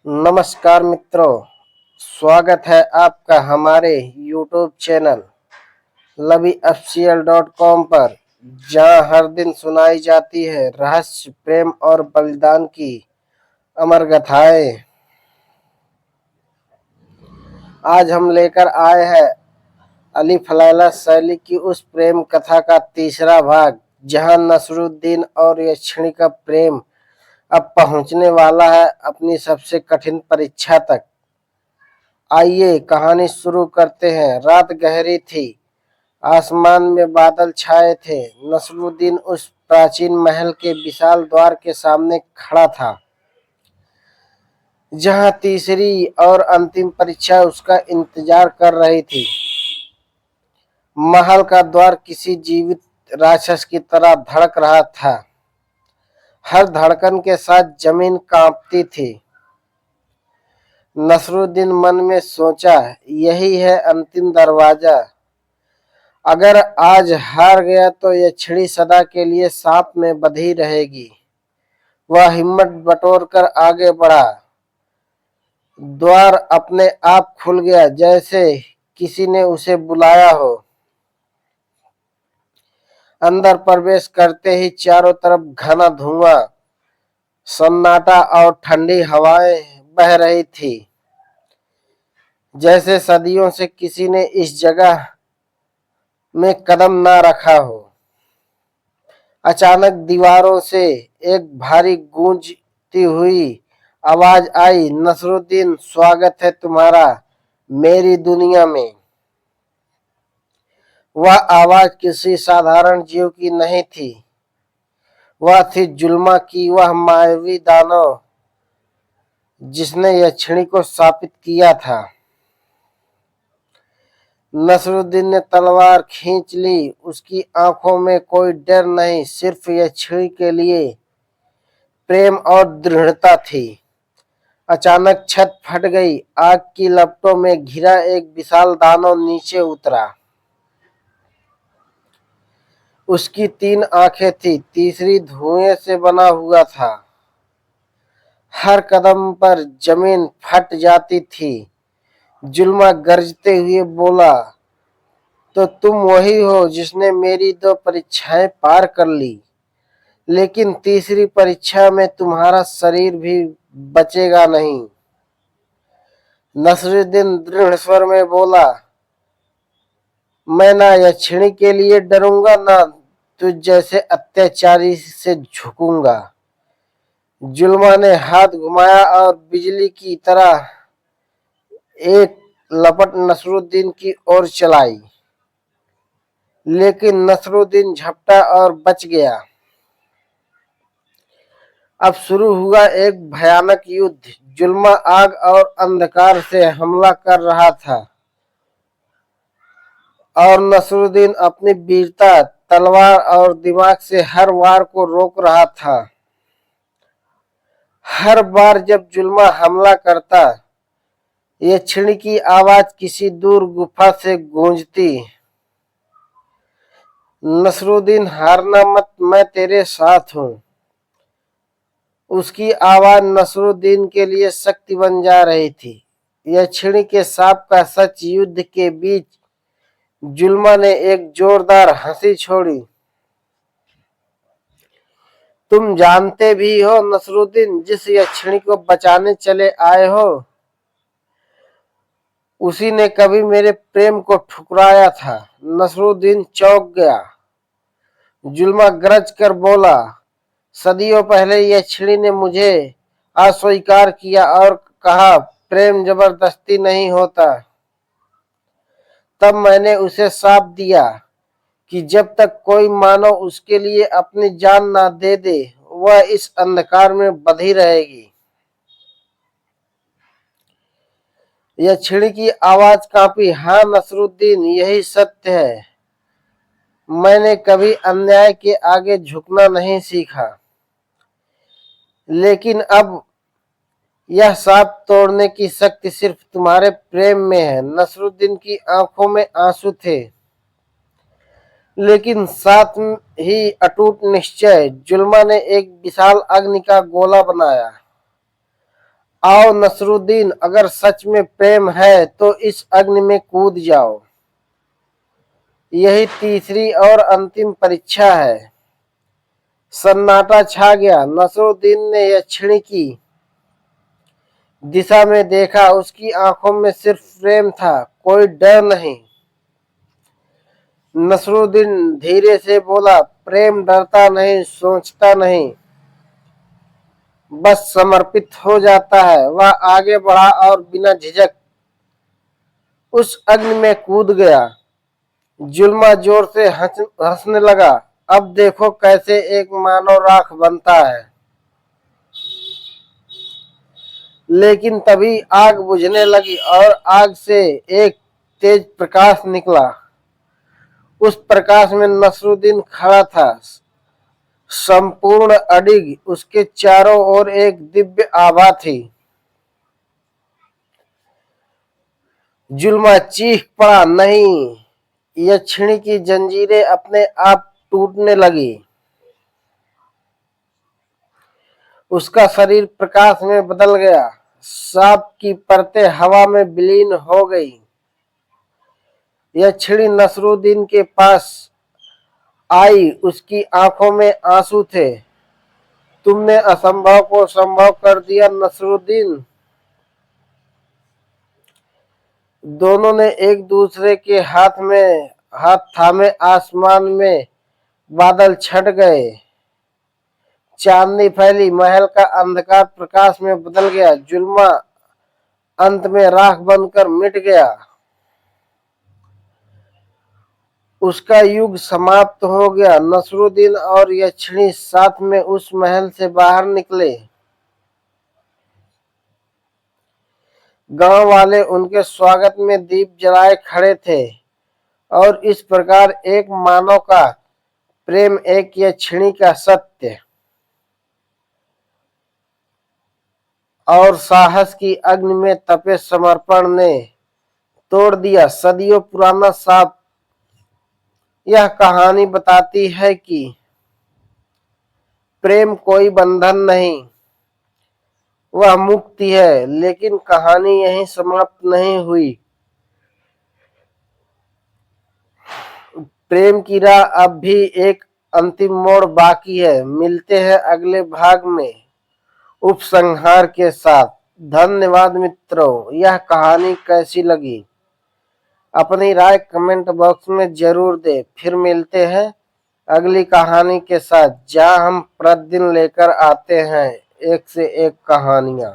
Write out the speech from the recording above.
नमस्कार मित्रों, स्वागत है आपका हमारे YouTube चैनल loveyofficial.com पर, जहां हर दिन सुनाई जाती है रहस्य, प्रेम और बलिदान की अमर गाथाएं। आज हम लेकर आए हैं अली फलैला शैली की उस प्रेम कथा का तीसरा भाग, जहां नसरुद्दीन और यक्षिणी का प्रेम अब पहुंचने वाला है अपनी सबसे कठिन परीक्षा तक। आइए कहानी शुरू करते हैं। रात गहरी थी, आसमान में बादल छाए थे। नसरुद्दीन उस प्राचीन महल के विशाल द्वार के सामने खड़ा था, जहां तीसरी और अंतिम परीक्षा उसका इंतजार कर रही थी। महल का द्वार किसी जीवित राक्षस की तरह धड़क रहा था। हर धड़कन के साथ जमीन कांपती थी। नसरुद्दीन मन में सोचा, यही है अंतिम दरवाजा। अगर आज हार गया तो यक्षिणी सदा के लिए सांप में बंधी रहेगी। वह हिम्मत बटोरकर आगे बढ़ा। द्वार अपने आप खुल गया, जैसे किसी ने उसे बुलाया हो। अंदर प्रवेश करते ही चारों तरफ घना धुआं, सन्नाटा और ठंडी हवाएं बह रही थी, जैसे सदियों से किसी ने इस जगह में कदम ना रखा हो। अचानक दीवारों से एक भारी गूंजती हुई आवाज आई, नसरुद्दीन, स्वागत है तुम्हारा मेरी दुनिया में। वह आवाज किसी साधारण जीव की नहीं थी। वह थी जुल्मा की, वह मायावी दानव जिसने यक्षिणी को शापित किया था। नसरुद्दीन ने तलवार खींच ली। उसकी आंखों में कोई डर नहीं, सिर्फ यक्षिणी के लिए प्रेम और दृढ़ता थी। अचानक छत फट गई। आग की लपटों में घिरा एक विशाल दानव नीचे उतरा। उसकी 3 आंखें थी, तीसरी धुएं से बना हुआ था। हर कदम पर जमीन फट जाती थी। जुल्मा गरजते हुए बोला, तो तुम वही हो जिसने मेरी 2 परीक्षाएं पार कर ली, लेकिन तीसरी परीक्षा में तुम्हारा शरीर भी बचेगा नहीं। नसरुद्दीन दृढ़ स्वर में बोला, मैं ना यक्षिणी के लिए डरूंगा, ना तुझ जैसे अत्याचारी से झुकूंगा। जुल्मा ने हाथ घुमाया और बिजली की तरह एक लपट नसरुद्दीन की ओर चलाई, लेकिन नसरुद्दीन झपटा और बच गया। अब शुरू हुआ एक भयानक युद्ध। जुल्मा आग और अंधकार से हमला कर रहा था और नसरुद्दीन अपनी वीरता, तलवार और दिमाग से हर वार को रोक रहा था। हर बार जब जुल्मा हमला करता, यक्षिणी की आवाज किसी दूर गुफा से गूंजती, नसरुद्दीन, हारना मत, मैं तेरे साथ हूं। उसकी आवाज नसरुद्दीन के लिए शक्ति बन जा रही थी। यक्षिणी के सांप का सच। युद्ध के बीच जुल्मा ने एक जोरदार हंसी छोड़ी। तुम जानते भी हो नसरुद्दीन, जिस यक्षिणी को बचाने चले आए हो, उसी ने कभी मेरे प्रेम को ठुकराया था। नसरुद्दीन चौंक गया। जुल्मा गरज कर बोला, सदियों पहले यक्षिणी ने मुझे अस्वीकार किया और कहा, प्रेम जबरदस्ती नहीं होता। तब मैंने उसे शाप दिया कि जब तक कोई मानव उसके लिए अपनी जान ना दे दे, वह इस अंधकार में बंधी रहेगी। यक्षिणी की आवाज कांपी, हाँ नसरुद्दीन, यही सत्य है। मैंने कभी अन्याय के आगे झुकना नहीं सीखा, लेकिन अब यह शाप तोड़ने की शक्ति सिर्फ तुम्हारे प्रेम में है। नसरुद्दीन की आंखों में आंसू थे, लेकिन साथ ही अटूट निश्चय। जुल्मा ने एक विशाल अग्नि का गोला बनाया। आओ नसरुद्दीन, अगर सच में प्रेम है तो इस अग्नि में कूद जाओ। यही तीसरी और अंतिम परीक्षा है। सन्नाटा छा गया। नसरुद्दीन ने यक्षिणी की दिशा में देखा। उसकी आंखों में सिर्फ प्रेम था, कोई डर नहीं। नसरुद्दीन धीरे से बोला, प्रेम डरता नहीं, सोचता नहीं, बस समर्पित हो जाता है। वह आगे बढ़ा और बिना झिझक उस अग्नि में कूद गया। जुल्मा जोर से हंसने लगा। अब देखो कैसे एक मानव राख बनता है। लेकिन तभी आग बुझने लगी और आग से एक तेज प्रकाश निकला। उस प्रकाश में नसरुद्दीन खड़ा था, संपूर्ण अडिग। उसके चारों ओर एक दिव्य आभा थी। जुल्मा चीख पड़ा, नहीं। यक्षिणी की जंजीरें अपने आप टूटने लगी। उसका शरीर प्रकाश में बदल गया। सांप की परतें हवा में विलीन हो गई। यक्षिणी नसरुद्दीन के पास आई। उसकी आंखों में आंसू थे। तुमने असंभव को संभव कर दिया नसरुद्दीन। दोनों ने एक दूसरे के हाथ थामे। आसमान में बादल छट गए। चांदनी फैली। महल का अंधकार प्रकाश में बदल गया। जुल्मा अंत में राख बनकर मिट गया। उसका युग समाप्त हो गया। नसरुद्दीन और यक्षिणी साथ में उस महल से बाहर निकले। गांव वाले उनके स्वागत में दीप जलाए खड़े थे। और इस प्रकार एक मानव का प्रेम, एक यक्षिणी का सत्य और साहस की अग्नि में तपे समर्पण ने तोड़ दिया सदियों पुराना शाप। यह कहानी बताती है कि प्रेम कोई बंधन नहीं, वह मुक्ति है। लेकिन कहानी यहीं समाप्त नहीं हुई। प्रेम की राह अब भी एक अंतिम मोड़ बाकी है। मिलते हैं अगले भाग में उपसंहार के साथ। धन्यवाद मित्रों। यह कहानी कैसी लगी अपनी राय कमेंट बॉक्स में जरूर दें। फिर मिलते हैं अगली कहानी के साथ, जहां हम प्रतिदिन लेकर आते हैं एक से एक कहानियां।